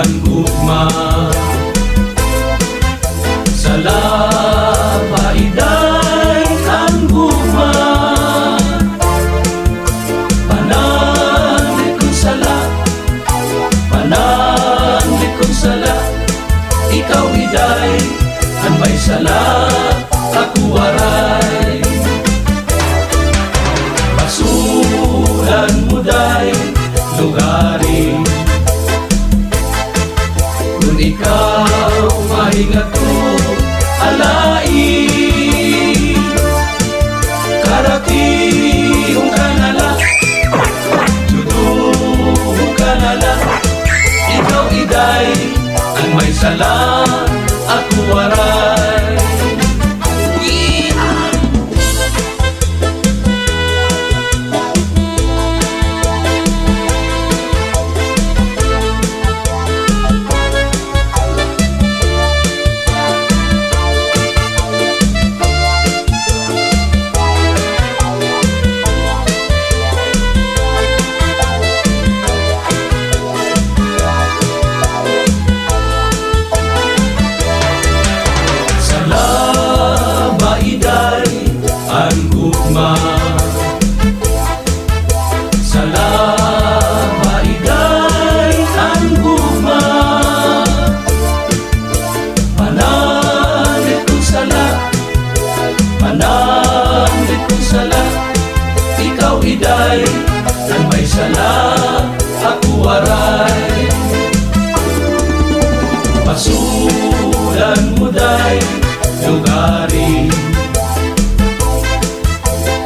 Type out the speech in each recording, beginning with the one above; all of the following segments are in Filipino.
ang gugma. Sala paiday ang gugma, pananglit kong sala, pananglit kong sala. Ikaw iday ang may sala, ako waray. Basulan mo day lugarin, kung ikaw mahingat ko alai. Karati yung kanala, judong kanala. Ikaw iday ang may sala, ako waray. Ang gugma, sala paiday ang gugma, pananglit kong sala, pananglit kong sala. Ikaw iday ang may sala, ako waray. Pasulan mo day lugarin,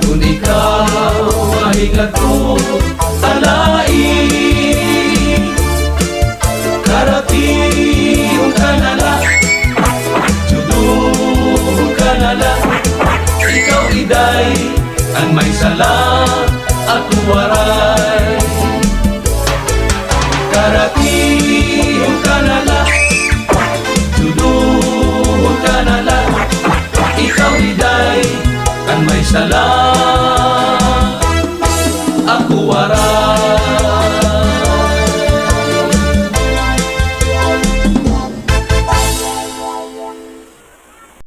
kung ikaw mahingat ko alai. Karati yung kanala, judong kanala. Ikaw iday ang may sala, ako waray. Karati yung kanala, judong kanala. Ikaw iday ang may sala,